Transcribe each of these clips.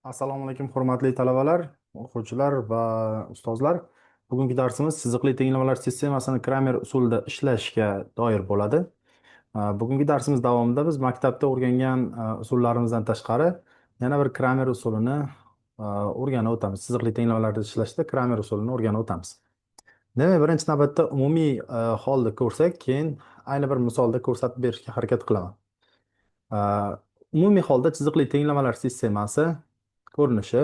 Assalomu alaykum, hurmatli talabalar, o'quvchilar va ustozlar. Bugungi darsimiz chiziqli tenglamalar sistemasini Kramer usulida ishlashga doir bo'ladi. Bugungi darsimiz davomida biz maktabda o'rgangan usullarimizdan tashqari yana bir Kramer usulini o'rganib o'tamiz. Chiziqli tenglamalarda ishlashda Kramer usulini o'rganib o'tamiz. Demak, birinchi navbatda umumiy holda ko'rsak, keyin ayni bir misolda ko'rsatib berishga harakat qilaman. Umumiy holda chiziqli tenglamalar sistemasi ko'rinishi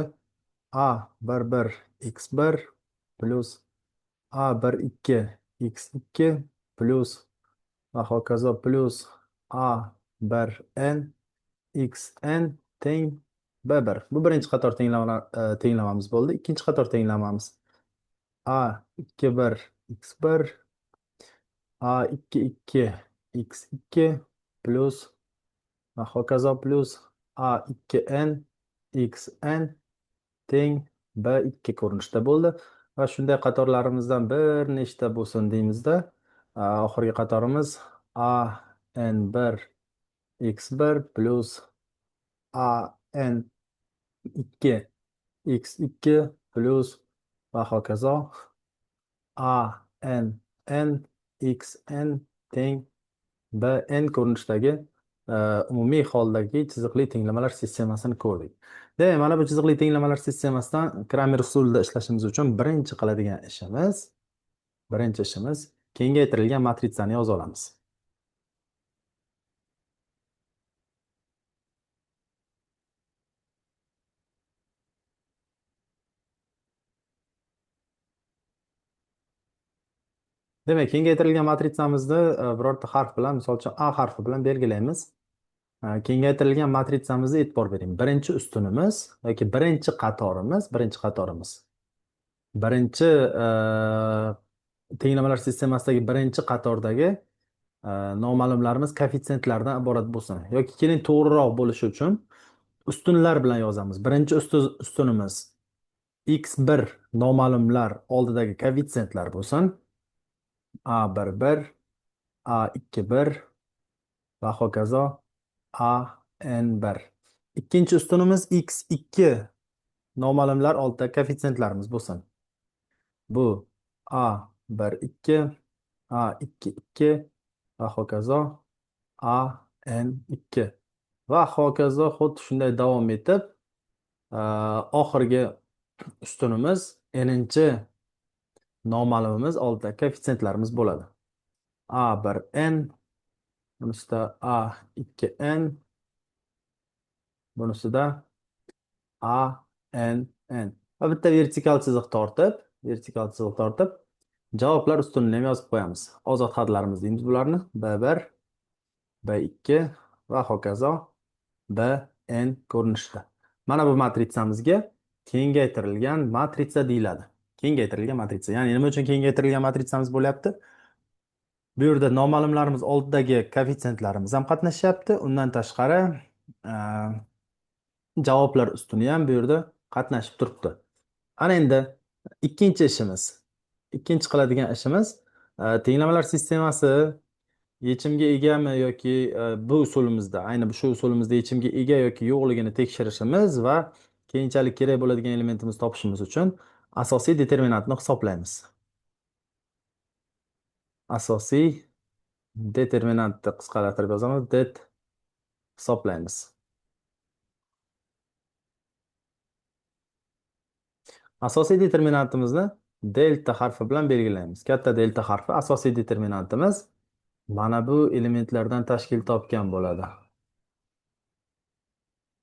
A11 x1 plus A12 x2 plus va hokazo plus A1n xn teng B1. Bu birinchi qator tenglamamiz bo'ldi. Ikkinchi qator tenglamamiz A21 x1 A22 x2 plus va hokazo plus A2n xn teng B2 ko'rinishda bo'ldi va shunday qatorlarimizdan bir nechta bo'lsin deymizda, oxirgi qatorimiz an1 x1 plus an2 x2 plus va hokazo ann xn teng bn ko'rinishidagi umumiy holdagi chiziqli tenglamalar sistemasini ko'rdik. Demak, mana bu chiziqli tenglamalar sistemasidan Kramer usulida ishlashimiz uchun birinchi ishimiz kengaytirilgan matritsani yoza olamiz. Demak, kengaytirilgan matritsamizni birorta harf bilan, misol uchun A harfi bilan belgilaymiz. Kengaytirilgan matritsamizga e'tibor bering. Birinchi ustunimiz yoki birinchi tenglamalar sistemasidagi birinchi qatordagi noma'lumlarimiz koeffitsiyentlardan iborat bo'lsin yoki keling to'g'riroq bo'lishi uchun ustunlar bilan yozamiz. Birinchi ustunimiz x1 noma'lumlar oldidagi koeffitsiyentlar bo'lsin. A11, A21 va hokazo an1. Ikkinchi ustunimiz x2 noma'lumlar oldidagi koeffitsiyentlarimiz bo'lsin. Bu A12, A22 va hokazo an2 va hokazo xuddi shunday davom etib oxirgi ustunimiz n'inchi noma'lumimiz oldidagi koeffitsiyentlarimiz bo'ladi. A1n, bunisida A2n, bunisida ann va bitta vertikal chiziq tortib javoblar ustunini ham yozib qo'yamiz. Ozod hadlarimiz deymiz bularni. B1, B2 va hokazo Bn ko'rinishida. Mana bu matritsamizga kengaytirilgan matritsa deyiladi. Kengaytirilgan matritsa. Ya'ni nima uchun kengaytirilgan matritsamiz bo'lyapti? Bu yerda noma'lumlarimiz oldidagi koeffitsiyentlarimiz ham qatnashyapti. Undan tashqari javoblar ustuni ham bu yerda qatnashib turibdi. Ana endi ikkinchi qiladigan ishimiz tenglamalar sistemasi yechimga egami yoki bu usulimizda, ayni shu usulimizda yechimga ega yoki yo'qligini tekshirishimiz va keyinchalik kerak bo'ladigan elementimizni topishimiz uchun asosiy determinantni hisoblaymiz. Asosiy determinantni qisqartirib yozamiz, det hisoblaymiz. Asosiy determinantimizni delta harfi bilan belgilaymiz. Katta delta harfi asosiy determinantimiz mana bu elementlardan tashkil topgan bo'ladi.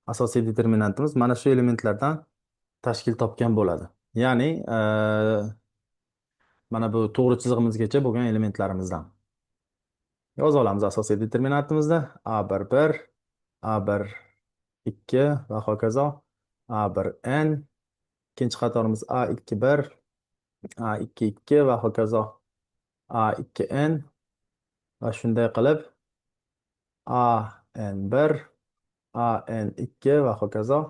Asosiy determinantimiz mana shu elementlardan tashkil topgan bo'ladi. Ya'ni mana bu to'g'ri chizig'imizgacha bo'lgan elementlarimizdan. Yoza olamiz asosiy determinantimizni A11, A12 va hokazo A1n. Ikkinchi qatorimiz A21, A22 va hokazo A2n va shunday qilib an1, an2 va hokazo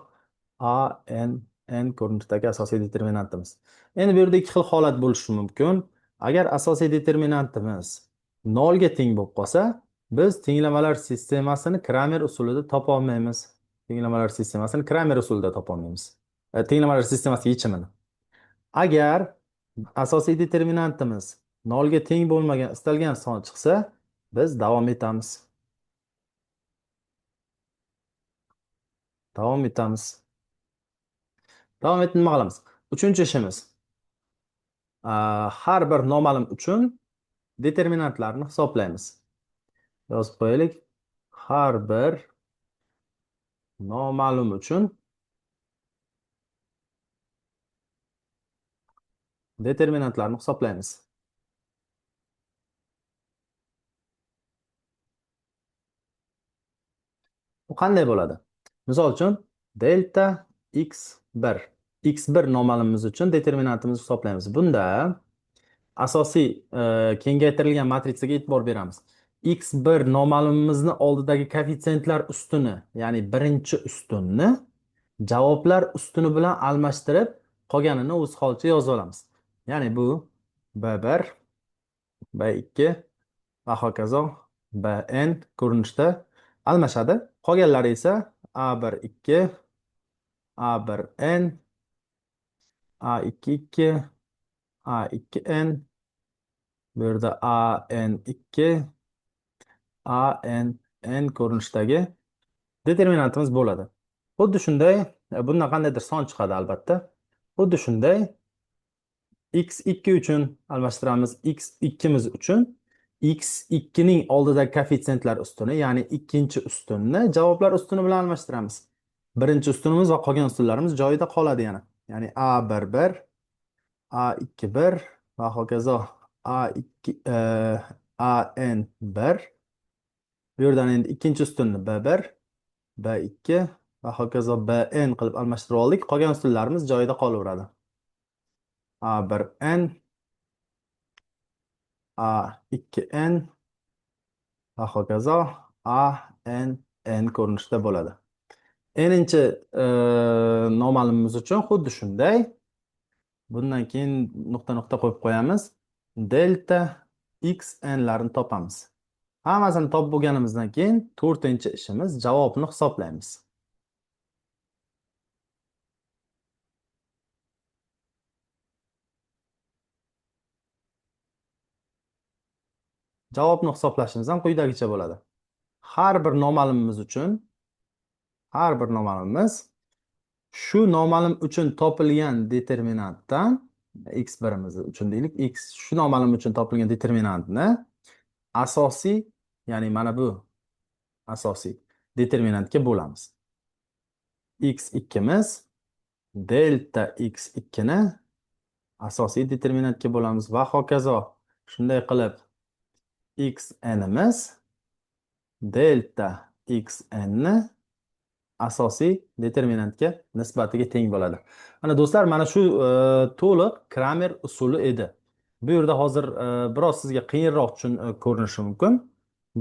ann ko'rinishidagi asosiy determinantimiz. Endi bu yerda ikki xil holat bo'lishi mumkin. Agar asosiy determinantimiz 0 ga teng bo'lib qolsa, biz tenglamalar sistemasini Kramer usulida topa olmaymiz. Tenglamalar sistemasini Kramer usulida topolmaymiz. Tenglamalar sistemasi yechimini. Agar asosiy determinantimiz nolga teng bo'lmagan istalgan son chiqsa, biz davom etamiz. Davom etamiz. Davom etib nima qilamiz? Uchinchi ishimiz. Har bir noma'lum uchun determinantlarni hisoblaymiz. Yozib qo'yaylik. Har bir noma'lum uchun determinantlarni hisoblaymiz. Bu qanday bo'ladi? Misol uchun delta x1. X1 noma'lumimiz uchun determinantimizni hisoblaymiz. Bunda asosiy kengaytirilgan matrisaga e'tibor beramiz. X1 noma'lumimizni oldidagi koeffitsiyentlar ustuni, ya'ni birinchi ustunni javoblar ustuni bilan almashtirib, qolganini o'z holicha yozib olamiz. Ya'ni bu B1, B2 va hokazo Bn ko'rinishda almashadi. Qolganlari esa A12, A1n, A22, A2n, bu yerda AN2, ANN ko'rinishdagi determinantimiz bo'ladi. Xuddi shunday, bundan qandaydir son chiqadi albatta. Xuddi shunday x2 uchun almashtiramiz. X2miz uchun x2 ning oldidagi koeffitsiyentlar ustuni, ya'ni ikkinchi ustunni javoblar ustuni bilan almashtiramiz. Birinchi ustunimiz va qolgan ustunlarimiz joyida qoladi yana. Ya'ni A11, A21 va hokazo A2 AN1. Bu yerdan endi ikkinchi ustunni B1, B2 va hokazo Bn qilib almashtirib oldik. Qolgan ustunlarimiz joyida qolaveradi. A1n, A2n va hokazo ANN ko'rinishda bo'ladi. N'inchi noma'lumimiz uchun xuddi shunday. Bundan keyin nuqta qo'yib qo'yamiz. Delta xn larini topamiz. Hammasini topib bo'lganimizdan keyin to'rtinchi ishimiz javobni hisoblaymiz. Javobni hisoblashimiz ham quyidagicha bo'ladi. Har bir noma'lumimiz uchun har bir noma'lumimiz shu noma'lum uchun topilgan determinantdan x1imiz uchun deylik, shu noma'lum uchun topilgan determinantni asosiy, ya'ni mana bu asosiy determinantga bo'lamiz. x2miz delta x2 ni asosiy determinantga bo'lamiz va hokazo. Shunday qilib xnimiz delta xn ni asosiy determinantga nisbatiga teng bo'ladi. Mana do'stlar, mana shu to'liq Kramer usuli edi. Bu yerda hozir biroz sizga qiyinroq ko'rinishi mumkin.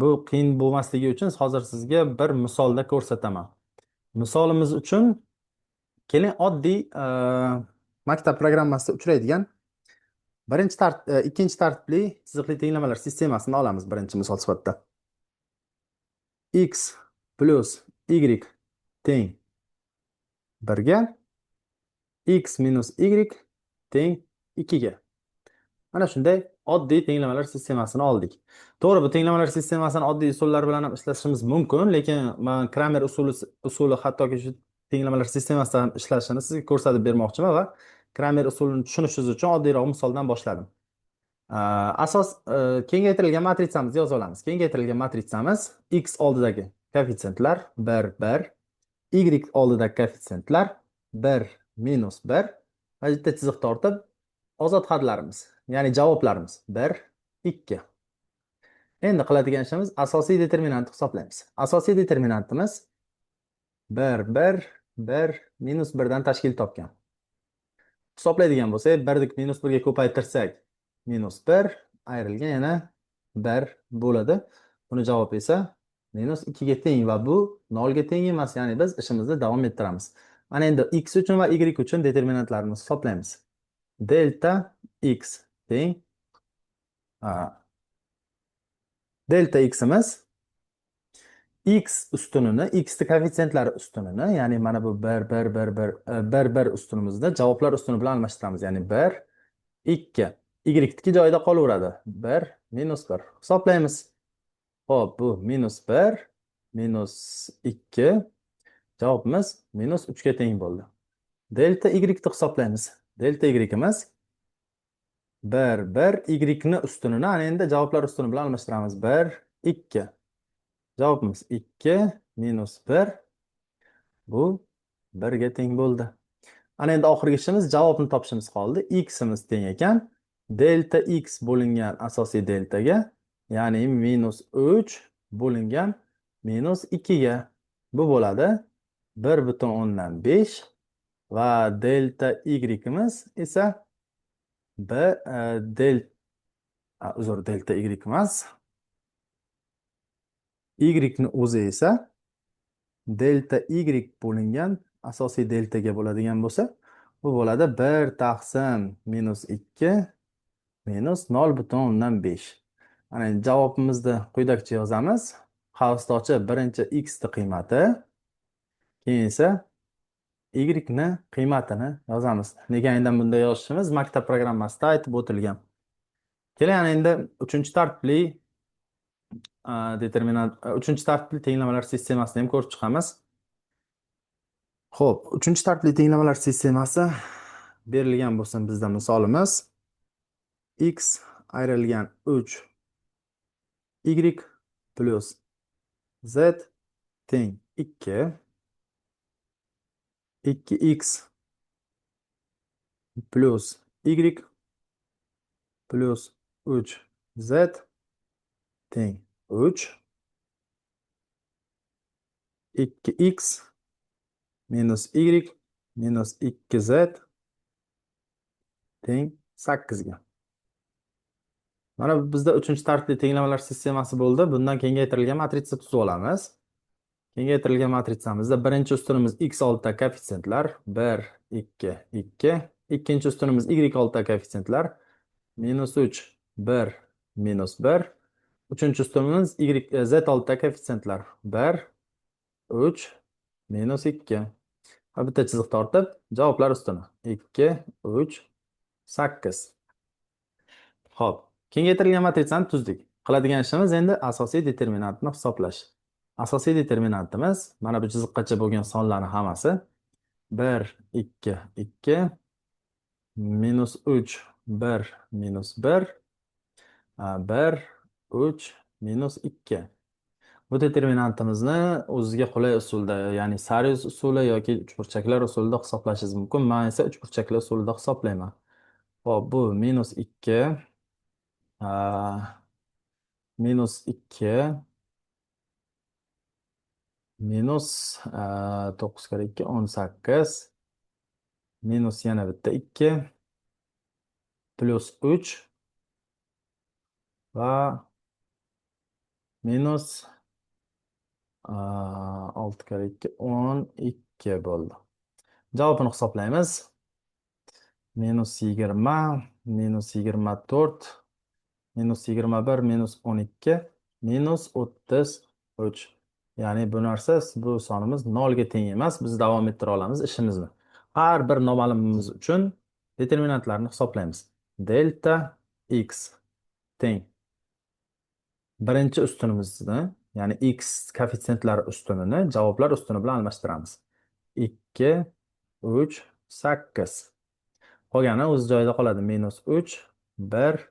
Bu qiyin bo'lmasligi uchun hozir sizga bir misolda ko'rsataman. Misolimiz uchun keling oddiy maktab programmasida uchraydigan ikkinchi tartibli chiziqli tenglamalar sistemasini olamiz birinchi misol sifatida. X plus y teng 1 ga, x minus y teng 2 ga. Mana shunday oddiy tenglamalar sistemasini oldik. To'g'ri, bu tenglamalar sistemasini oddiy usullar bilan ham ishlashimiz mumkin, lekin men Kramer usuli hattoki shu tenglamalar sistemasida ham ishlashini sizga ko'rsatib bermoqchiman va Kramer usulini tushunishingiz uchun oddiyroq misoldan boshladim. Asos kengaytirilgan matritsamizni yozib olamiz. Kengaytirilgan matritsamiz x oldidagi koeffitsiyentlar 1 1, y oldidagi koeffitsiyentlar 1 minus 1 va bitta chiziq tortib ozod hadlarimiz, ya'ni javoblarimiz 1 2. Endi qiladigan ishimiz asosiy determinantni hisoblaymiz. Asosiy determinantimiz 1 1 1 minus 1 dan tashkil topgan. Hisoblaydigan bo'lsak, 1 minus 1 ga ko'paytirsak minus 1 ayrilgan yana 1 bo'ladi. Buni javob esa minus 2 ga teng va bu 0 ga teng emas, ya'ni biz ishimizni davom ettiramiz. Mana endi x uchun va y uchun determinantlarimizni hisoblaymiz. Delta x teng delta x'imiz x ustunini, x ni koeffitsentlari ustunini, ya'ni mana bu 1 ustunimizda javoblar ustuni bilan almashtiramiz. Ya'ni 1 2 y joyida qolaveradi. 1 -1 hisoblaymiz. Xo'p, bu -1 -2 javobimiz -3 ga teng bo'ldi. Delta y ni hisoblaymiz. Delta y'imiz 1 y ni ustunini ana endi javoblar ustuni bilan almashtiramiz. 1 2 javobimiz 2 -1 bu 1 ga teng bo'ldi. Ana endi oxirgi ishimiz javobni topishimiz qoldi. X'imiz teng ekan delta x bo'lingan asosiy deltaga, ya'ni -3 bo'lingan -2 ga. Bu bo'ladi 1,5 va delta y'imiz esa b del uzr delta y emas. Y ni o'zi esa delta y bo'lingan asosiy deltaga bo'ladigan bo'lsa, bu bo'ladi 1 taqsim -2 -0,5. Ana endi javobimizni quyidagicha yozamiz. Qavstovchi birinchi x ni qiymati, keyin esa y ni qiymatini yozamiz. Nega endi bunday yozishimiz maktab programmasida aytib o'tilgan. Keling, ana endi 3-tartibli determinant 3-tartibli tenglamalar sistemasini ham ko'rib chiqamiz. Xo'p, 3-tartibli tenglamalar sistemasi berilgan bo'lsin bizda misolimiz x ayrilgan 3 y plus z teng 2, 2x plus y plus 3z teng 3, 2x minus y minus 2z teng 8 ga. Mana bizda 3-tartibli tenglamalar sistemasi bo'ldi. Bundan kengaytirilgan matritsa tuzib olamiz. Kengaytirilgan matritsamizda birinchi ustunimiz x oldida koeffitsiyentlar 1 2 2, ikkinchi ustunimiz y oldida koeffitsiyentlar -3 1 -1, uchinchi ustunimiz z oldida koeffitsiyentlar 1 3 -2. Va bitta chiziq tortib, javoblar ustuni 2 3 8. Xo'p, kengaytirilgan matritsani tuzdik. Qiladigan ishimiz endi asosiy determinantni hisoblash. Asosiy determinantimiz mana bu chiziqqacha bo'lgan sonlarning hammasi 1 2 2 -3 1 -1 1 3 -2. Bu determinantimizni o'ziga qulay usulda, ya'ni Sarius usuli yoki uchburchaklar usulida hisoblashingiz mumkin. Men esa uchburchaklar usulida hisoblayman. Xo'p, bu -2 -2 minus 9 kare 2 18 minus yana bitta 2 plus 3 va minus 6 kare 2 12 bo'ldi. Javobini hisoblaymiz. -20 -24 -21 -12 -33. Ya'ni bu narsa, bu sonimiz 0 ga teng emas. Biz davom ettira olamiz ishimizni. Har bir noma'lumimiz uchun determinantlarni hisoblaymiz. Delta x teng birinchi ustunimizni, ya'ni x koeffitsentlari ustunini javoblar ustuni bilan almashtiramiz. 2 3 8. Qolgani o'z joyida qoladi. -3 1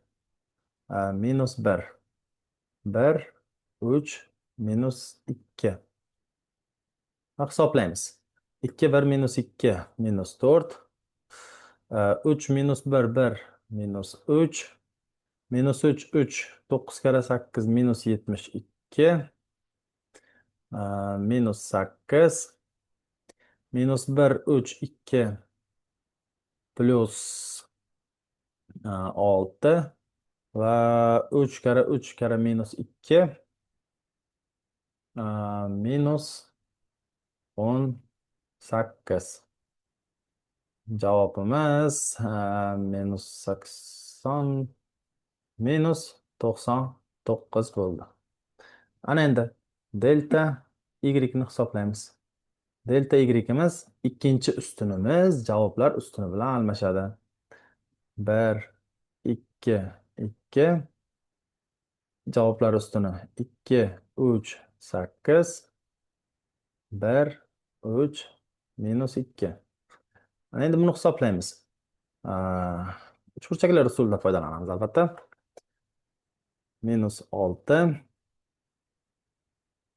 -1 1 3 -2. Hisoblaymiz. 2 1 -2 -4 3 -1 1 -3 -3 3 9 kare 8 -72 -8 -1 3 2 plus 6 va 3 kare 3 kare -2 -18. Javobimiz -80 -99 bo'ldi. Ana endi delta y ni hisoblaymiz. Delta y'imiz ikkinchi ustunimiz javoblar ustuni bilan almashadi. 1, 2, 2. Javoblar ustuni 2, 3, 8. 1, 3, minus 2. Ana endi buni hisoblaymiz. Uchburchaklar usulidan foydalanamiz albatta. Minus 6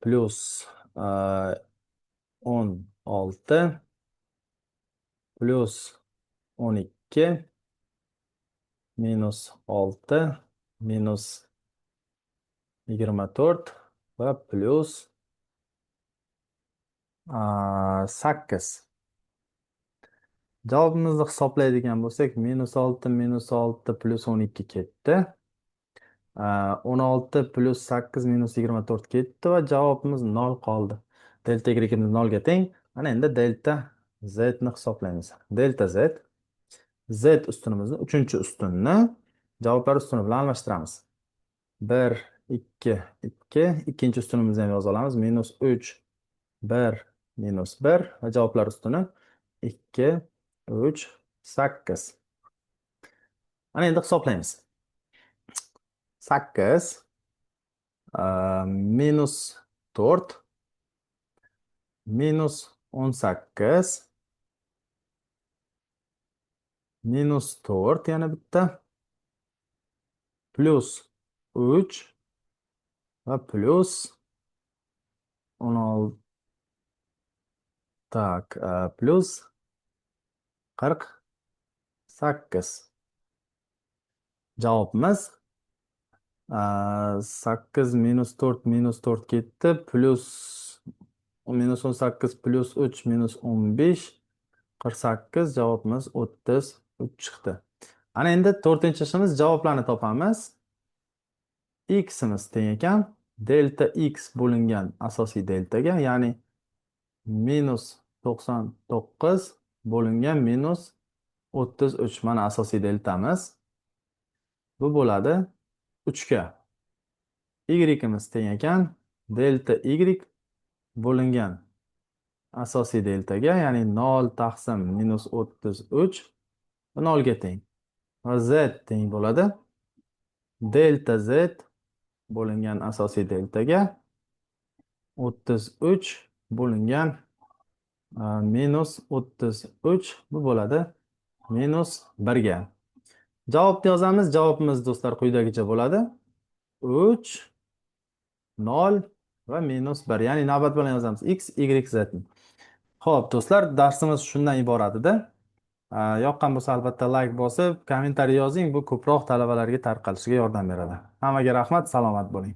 plus 16 plus 12 minus 6 minus 24 va plus 8. Javobimizni hisoblaydigan bo'lsak, minus 6 minus 6 plus 12 ketdi. 16 plus 8 minus 24 ketdi va javobimiz 0 qoldi. Delta y-imiz 0 ga teng. Ana endi delta z ni hisoblaymiz. Delta z, z ustunimizni, uchinchi ustunni javoblar ustuni bilan almashtiramiz. 1, 2, 2. Ikkinchi ustunimizni ham yoza olamiz. Minus 3, 1, minus 1 va javoblar ustuni 2, 3, 8. Ana endi hisoblaymiz. 8 minus 4 minus 18 minus 4 yana bitta plus 3 va plus 16 plus 48. Javobimiz 8 minus 4 minus 4 ketdi, plus minus 18 plus 3 minus 15 48. Javobimiz 33 chiqdi. Ana endi to'rtinchi ishimiz javoblarni topamiz. X'imiz teng ekan delta x bo'lingan asosiy deltaga, ya'ni minus 99 bo'lingan minus 33. Mana asosiy deltamiz. Bu bo'ladi 3 ga. Y'imiz teng ekan delta y bo'lingan asosiy deltaga, ya'ni 0 taqsim minus 33 0 ga teng. Va z teng bo'ladi delta z bo'lingan asosiy deltaga 33 bo'lingan minus 33. Bu bo'ladi minus 1 ga. Javobni yozamiz. Javobimiz do'stlar quyidagicha bo'ladi. 3, 0 va minus 1. Ya'ni navbat bilan yozamiz. X, Y, Z. Xo'p, do'stlar, darsimiz shundan iborat edi. Yoqqan bo'lsa albatta like bosib, kommentariy yozing. Bu ko'proq talabalarga tarqalishiga yordam beradi. Hammaga rahmat, salomat bo'ling.